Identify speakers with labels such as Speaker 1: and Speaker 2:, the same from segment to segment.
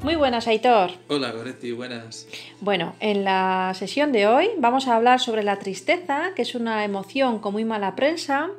Speaker 1: Muy buenas, Aitor.
Speaker 2: Hola, Goretti, buenas.
Speaker 1: Bueno, en la sesión de hoy vamos a hablar sobre la tristeza, que es una emoción con muy mala prensa,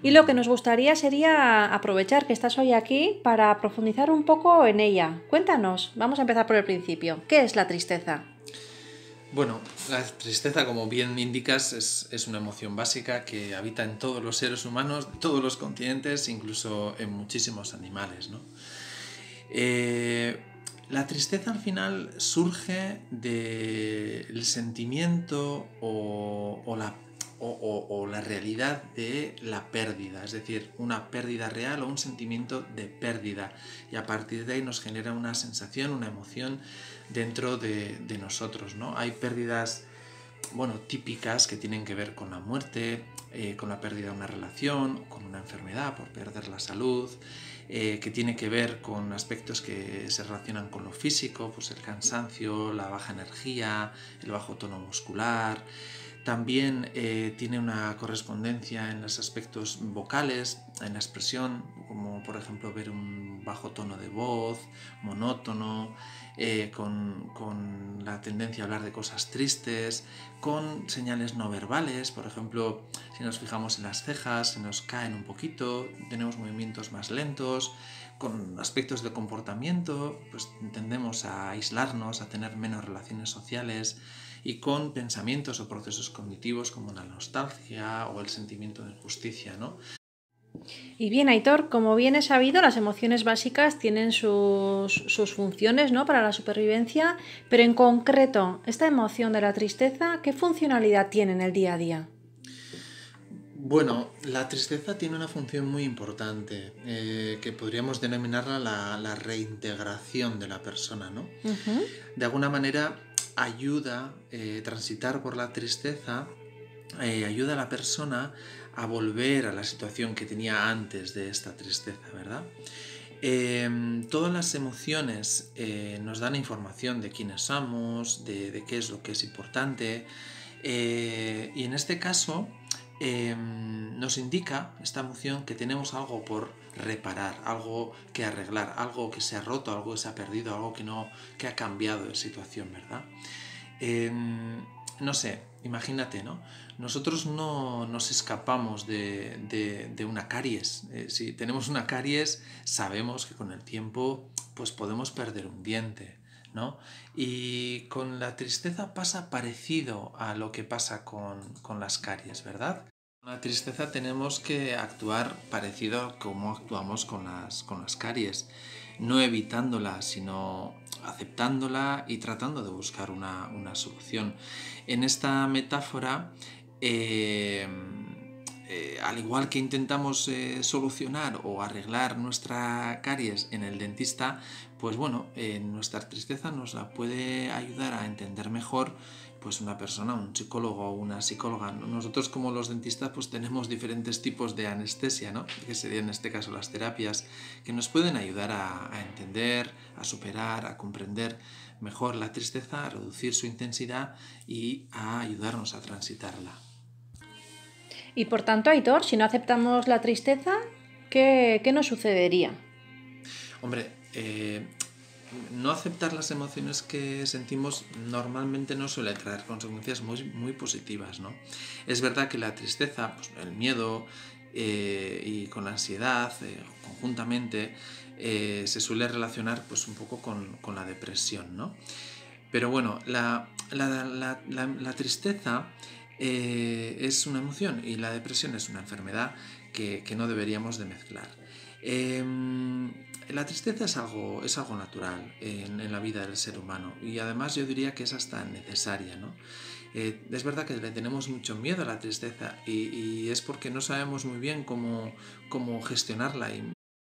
Speaker 1: y lo que nos gustaría sería aprovechar que estás hoy aquí para profundizar un poco en ella. Cuéntanos, vamos a empezar por el principio. ¿Qué es la tristeza?
Speaker 2: Bueno, la tristeza, como bien indicas, es una emoción básica que habita en todos los seres humanos, de todos los continentes, incluso en muchísimos animales, ¿no? La tristeza al final surge del sentimiento o la realidad de la pérdida, es decir, una pérdida real o un sentimiento de pérdida, y a partir de ahí nos genera una sensación, una emoción dentro de nosotros, ¿no? Hay pérdidas, bueno, típicas que tienen que ver con la muerte, con la pérdida de una relación, con una enfermedad por perder la salud, que tiene que ver con aspectos que se relacionan con lo físico, pues el cansancio, la baja energía, el bajo tono muscular. También tiene una correspondencia en los aspectos vocales, en la expresión, como por ejemplo ver un bajo tono de voz, monótono, con la tendencia a hablar de cosas tristes, con señales no verbales, por ejemplo, si nos fijamos en las cejas, se nos caen un poquito, tenemos movimientos más lentos, con aspectos de comportamiento, pues tendemos a aislarnos, a tener menos relaciones sociales, y con pensamientos o procesos cognitivos como la nostalgia o el sentimiento de injusticia, ¿no?
Speaker 1: Y bien, Aitor, como bien es sabido, las emociones básicas tienen sus funciones, ¿no?, para la supervivencia, pero en concreto, esta emoción de la tristeza, ¿qué funcionalidad tiene en el día a día?
Speaker 2: Bueno, la tristeza tiene una función muy importante, que podríamos denominarla la reintegración de la persona, ¿no?
Speaker 1: Ujú.
Speaker 2: De alguna manera ayuda, transitar por la tristeza, ayuda a la persona a volver a la situación que tenía antes de esta tristeza, ¿verdad? Todas las emociones nos dan información de quiénes somos, de qué es lo que es importante, y en este caso nos indica esta emoción que tenemos algo por reparar, algo que arreglar, algo que se ha roto, algo que se ha perdido, algo que ha cambiado de situación, ¿verdad? Eh, no sé, imagínate, ¿no? Nosotros no nos escapamos de una caries. Si tenemos una caries, sabemos que con el tiempo pues podemos perder un diente, ¿no? Y con la tristeza pasa parecido a lo que pasa con las caries, ¿verdad? Con la tristeza tenemos que actuar parecido a cómo actuamos con las caries, no evitándola, sino aceptándola y tratando de buscar una solución. En esta metáfora, eh, al igual que intentamos solucionar o arreglar nuestra caries en el dentista, pues bueno, nuestra tristeza nos la puede ayudar a entender mejor pues una persona, un psicólogo o una psicóloga. Nosotros como los dentistas pues tenemos diferentes tipos de anestesia, ¿no?, que serían en este caso las terapias, que nos pueden ayudar a entender, a superar, a comprender mejor la tristeza, a reducir su intensidad y a ayudarnos a transitarla.
Speaker 1: Y por tanto, Aitor, si no aceptamos la tristeza, ¿qué nos sucedería?
Speaker 2: Hombre, no aceptar las emociones que sentimos normalmente no suele traer consecuencias muy positivas, ¿no? Es verdad que la tristeza, pues, el miedo y con la ansiedad conjuntamente se suele relacionar pues un poco con la depresión, ¿no? Pero bueno, la tristeza es una emoción y la depresión es una enfermedad que no deberíamos de mezclar. Eh, la tristeza es algo natural en la vida del ser humano, y además yo diría que es hasta necesaria, ¿no? Es verdad que le tenemos mucho miedo a la tristeza y es porque no sabemos muy bien cómo gestionarla,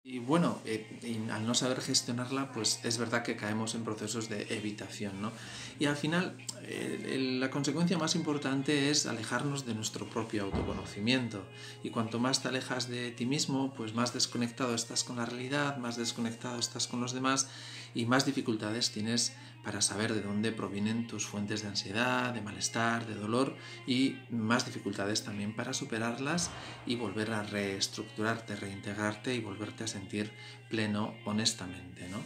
Speaker 2: y bueno, y al no saber gestionarla, pues es verdad que caemos en procesos de evitación, ¿no? Y al final, la consecuencia más importante es alejarnos de nuestro propio autoconocimiento. Y cuanto más te alejas de ti mismo, pues más desconectado estás con la realidad, más desconectado estás con los demás y más dificultades tienes para saber de dónde provienen tus fuentes de ansiedad, de malestar, de dolor, y más dificultades también para superarlas y volver a reestructurarte, reintegrarte y volverte a sentir pleno honestamente, ¿no?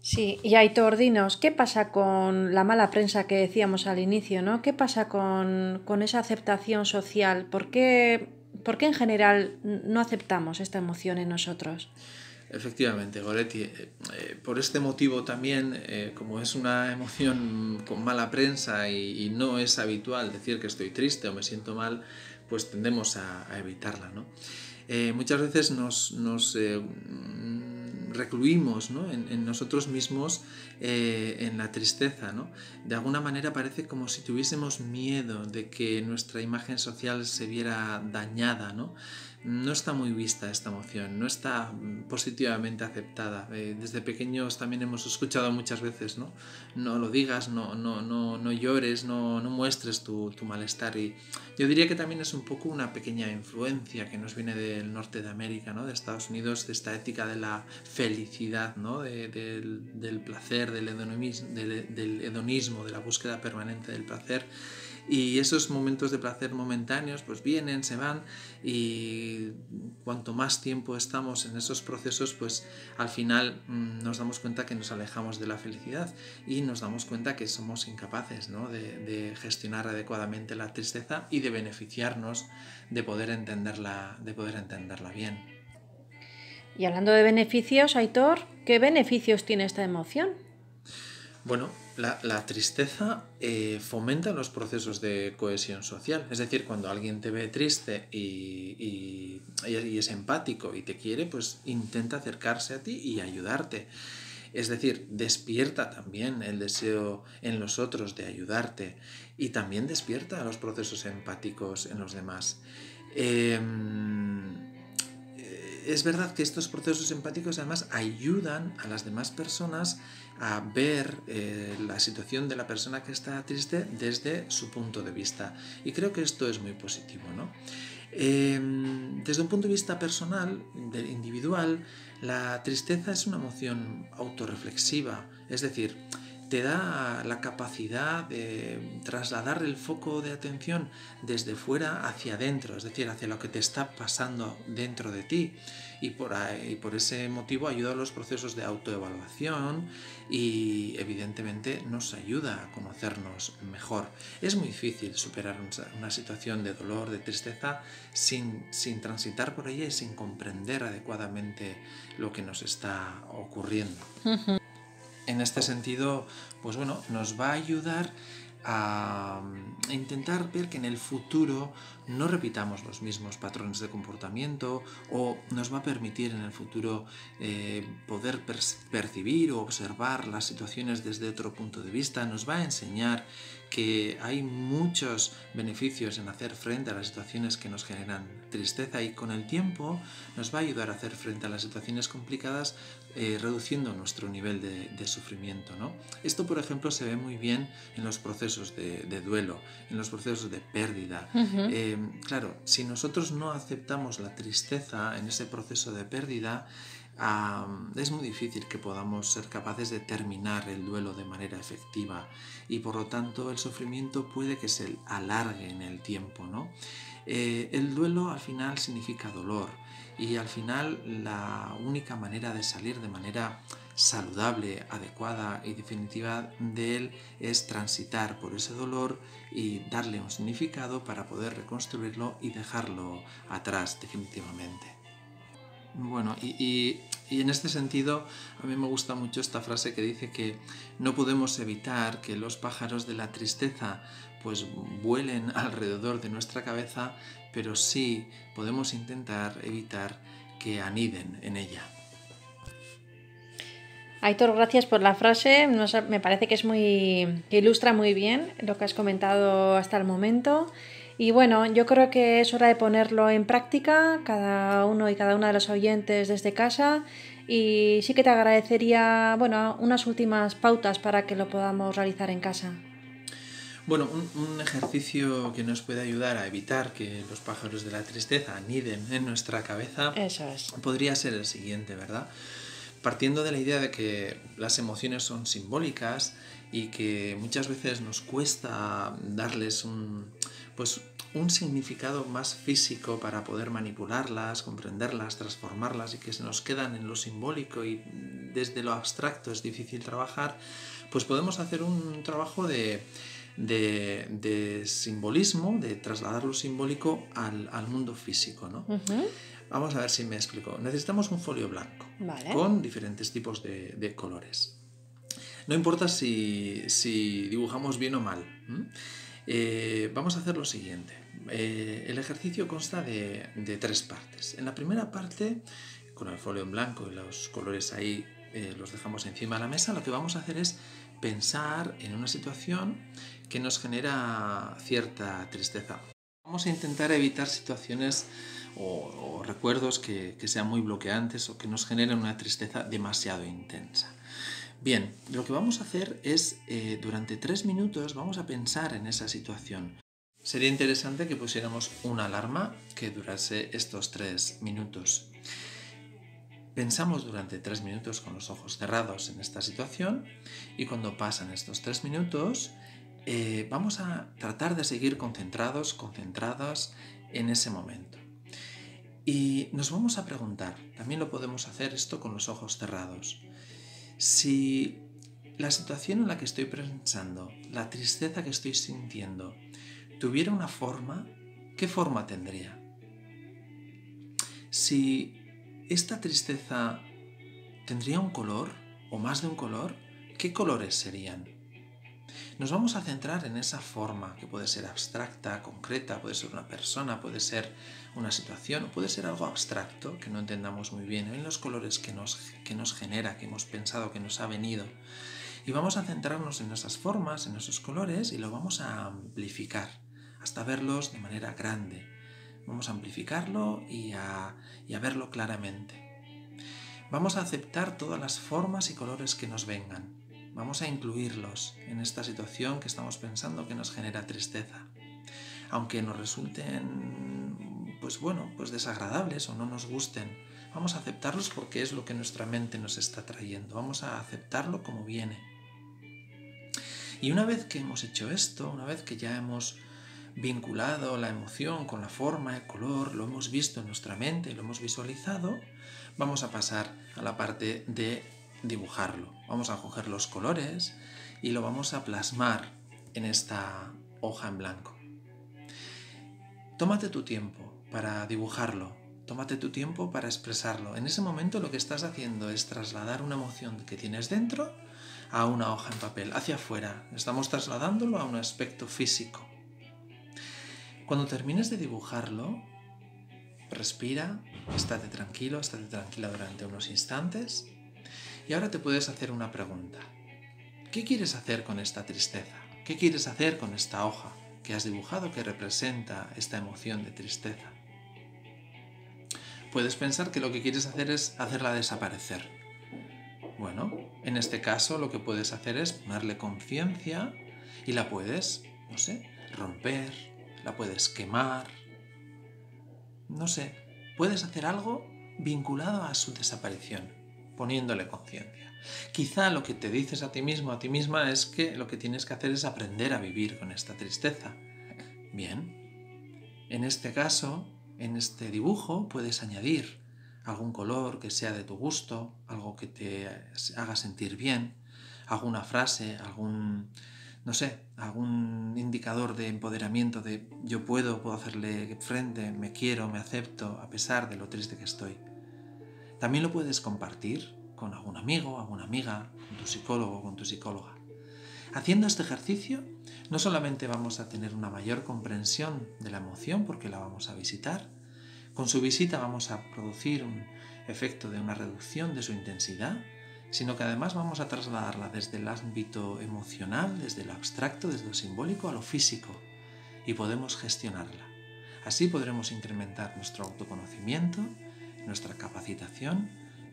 Speaker 1: Sí, y Aitor, dinos, ¿qué pasa con la mala prensa que decíamos al inicio, ¿no? ¿Qué pasa con esa aceptación social? ¿Por qué en general no aceptamos esta emoción en nosotros?
Speaker 2: Efectivamente, Goretti. Por este motivo también, como es una emoción con mala prensa y no es habitual decir que estoy triste o me siento mal, pues tendemos a evitarla, ¿no? Muchas veces nos recluimos, ¿no? en nosotros mismos, en la tristeza, ¿no? De alguna manera parece como si tuviésemos miedo de que nuestra imagen social se viera dañada, ¿no? No está muy vista esta emoción, no está positivamente aceptada. Desde pequeños también hemos escuchado muchas veces, ¿no? No lo digas, no llores, no muestres tu malestar. Y yo diría que también es un poco una pequeña influencia que nos viene del norte de América, ¿no? De Estados Unidos, de esta ética de la felicidad, ¿no? Del placer, del hedonismo, de la búsqueda permanente del placer. Y esos momentos de placer momentáneos pues vienen, se van, y cuanto más tiempo estamos en esos procesos, pues al final nos damos cuenta que nos alejamos de la felicidad y nos damos cuenta que somos incapaces, ¿no? de gestionar adecuadamente la tristeza y de beneficiarnos de poder entenderla bien.
Speaker 1: Y hablando de beneficios, Aitor, ¿qué beneficios tiene esta emoción?
Speaker 2: Bueno, la tristeza fomenta los procesos de cohesión social. Es decir, cuando alguien te ve triste y es empático y te quiere, pues intenta acercarse a ti y ayudarte. Es decir, despierta también el deseo en los otros de ayudarte y también despierta los procesos empáticos en los demás. Eh, es verdad que estos procesos empáticos además ayudan a las demás personas a ver la situación de la persona que está triste desde su punto de vista. Y creo que esto es muy positivo, ¿no? Desde un punto de vista personal, individual, la tristeza es una emoción autorreflexiva, es decir, te da la capacidad de trasladar el foco de atención desde fuera hacia adentro, es decir, hacia lo que te está pasando dentro de ti. Y por ese motivo ayuda a los procesos de autoevaluación y evidentemente nos ayuda a conocernos mejor. Es muy difícil superar una situación de dolor, de tristeza, sin transitar por ella y sin comprender adecuadamente lo que nos está ocurriendo. En este sentido, pues bueno, nos va a ayudar a intentar ver que en el futuro no repitamos los mismos patrones de comportamiento, o nos va a permitir en el futuro poder percibir o observar las situaciones desde otro punto de vista. Nos va a enseñar que hay muchos beneficios en hacer frente a las situaciones que nos generan tristeza, y con el tiempo nos va a ayudar a hacer frente a las situaciones complicadas reduciendo nuestro nivel de sufrimiento, ¿no? Esto, por ejemplo, se ve muy bien en los procesos de duelo, en los procesos de pérdida. Claro, si nosotros no aceptamos la tristeza en ese proceso de pérdida, es muy difícil que podamos ser capaces de terminar el duelo de manera efectiva, y por lo tanto el sufrimiento puede que se alargue en el tiempo, ¿no? El duelo al final significa dolor, y al final la única manera de salir de manera saludable, adecuada y definitiva de él es transitar por ese dolor y darle un significado para poder reconstruirlo y dejarlo atrás definitivamente. Bueno, y en este sentido a mí me gusta mucho esta frase que dice que no podemos evitar que los pájaros de la tristeza pues vuelen alrededor de nuestra cabeza, pero sí podemos intentar evitar que aniden en ella.
Speaker 1: Aitor, gracias por la frase. Me parece que que ilustra muy bien lo que has comentado hasta el momento. Y bueno, yo creo que es hora de ponerlo en práctica, cada uno y cada una de los oyentes desde casa. Y sí que te agradecería, bueno, unas últimas pautas para que lo podamos realizar en casa.
Speaker 2: Bueno, un ejercicio que nos puede ayudar a evitar que los pájaros de la tristeza aniden en nuestra cabeza
Speaker 1: Eso es.
Speaker 2: podría ser el siguiente, ¿verdad? Partiendo de la idea de que las emociones son simbólicas y que muchas veces nos cuesta darles pues, un significado más físico para poder manipularlas, comprenderlas, transformarlas, y que se nos quedan en lo simbólico y desde lo abstracto es difícil trabajar, pues podemos hacer un trabajo de simbolismo, de trasladar lo simbólico al mundo físico, ¿no? Vamos a ver si me explico. Necesitamos un folio blanco,
Speaker 1: vale,
Speaker 2: con diferentes tipos de colores. No importa si dibujamos bien o mal. Vamos a hacer lo siguiente. El ejercicio consta de 3 partes. En la primera parte, con el folio en blanco y los colores ahí los dejamos encima de la mesa, lo que vamos a hacer es pensar en una situación que nos genera cierta tristeza. Vamos a intentar evitar situaciones o recuerdos que sean muy bloqueantes o que nos generen una tristeza demasiado intensa. Bien, lo que vamos a hacer es, durante 3 minutos vamos a pensar en esa situación. Sería interesante que pusiéramos una alarma que durase estos 3 minutos. Pensamos durante 3 minutos con los ojos cerrados en esta situación y cuando pasan estos 3 minutos vamos a tratar de seguir concentradas en ese momento. Y nos vamos a preguntar, también lo podemos hacer esto con los ojos cerrados, si la situación en la que estoy pensando, la tristeza que estoy sintiendo, tuviera una forma, ¿qué forma tendría? Si esta tristeza tendría un color o más de un color, ¿qué colores serían? Nos vamos a centrar en esa forma que puede ser abstracta, concreta, puede ser una persona, puede ser una situación, o puede ser algo abstracto que no entendamos muy bien, en los colores que nos genera, que hemos pensado, que nos ha venido. Y vamos a centrarnos en esas formas, en esos colores y lo vamos a amplificar hasta verlos de manera grande. Vamos a amplificarlo y a verlo claramente. Vamos a aceptar todas las formas y colores que nos vengan. Vamos a incluirlos en esta situación que estamos pensando que nos genera tristeza. Aunque nos resulten, pues desagradables o no nos gusten, vamos a aceptarlos porque es lo que nuestra mente nos está trayendo. Vamos a aceptarlo como viene. Y una vez que hemos hecho esto, una vez que ya hemos vinculado la emoción con la forma, el color, lo hemos visto en nuestra mente, lo hemos visualizado, vamos a pasar a la parte de dibujarlo. Vamos a coger los colores y lo vamos a plasmar en esta hoja en blanco. Tómate tu tiempo para dibujarlo, tómate tu tiempo para expresarlo. En ese momento lo que estás haciendo es trasladar una emoción que tienes dentro a una hoja en papel, hacia afuera. Estamos trasladándolo a un aspecto físico. Cuando termines de dibujarlo, respira, estate tranquila durante unos instantes y ahora te puedes hacer una pregunta. ¿Qué quieres hacer con esta tristeza? ¿Qué quieres hacer con esta hoja que has dibujado que representa esta emoción de tristeza? Puedes pensar que lo que quieres hacer es hacerla desaparecer. Bueno, en este caso lo que puedes hacer es ponerle conciencia y la puedes, romper, la puedes quemar, puedes hacer algo vinculado a su desaparición, poniéndole conciencia. Quizá lo que te dices a ti mismo, a ti misma, es que lo que tienes que hacer es aprender a vivir con esta tristeza. Bien, en este caso, en este dibujo, puedes añadir algún color que sea de tu gusto, algo que te haga sentir bien, alguna frase, algún indicador de empoderamiento de yo puedo hacerle frente, me quiero, me acepto, a pesar de lo triste que estoy. También lo puedes compartir con algún amigo, alguna amiga, con tu psicólogo o con tu psicóloga. Haciendo este ejercicio, no solamente vamos a tener una mayor comprensión de la emoción porque la vamos a visitar, con su visita vamos a producir un efecto de una reducción de su intensidad, sino que además vamos a trasladarla desde el ámbito emocional, desde lo abstracto, desde lo simbólico a lo físico y podemos gestionarla. Así podremos incrementar nuestro autoconocimiento, nuestra capacitación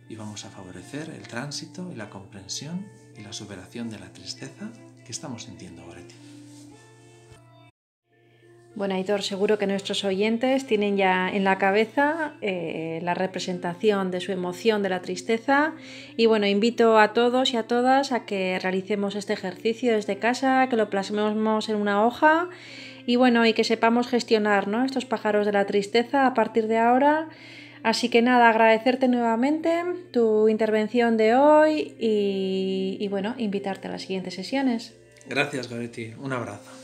Speaker 2: y vamos a favorecer el tránsito y la comprensión y la superación de la tristeza que estamos sintiendo, Goretti.
Speaker 1: Bueno, Aitor, seguro que nuestros oyentes tienen ya en la cabeza la representación de su emoción de la tristeza y bueno, invito a todos y a todas a que realicemos este ejercicio desde casa, que lo plasmemos en una hoja y bueno, y que sepamos gestionar, ¿no?, estos pájaros de la tristeza a partir de ahora, Así que nada, agradecerte nuevamente tu intervención de hoy y bueno, invitarte a las siguientes sesiones.
Speaker 2: Gracias, Goretti. Un abrazo.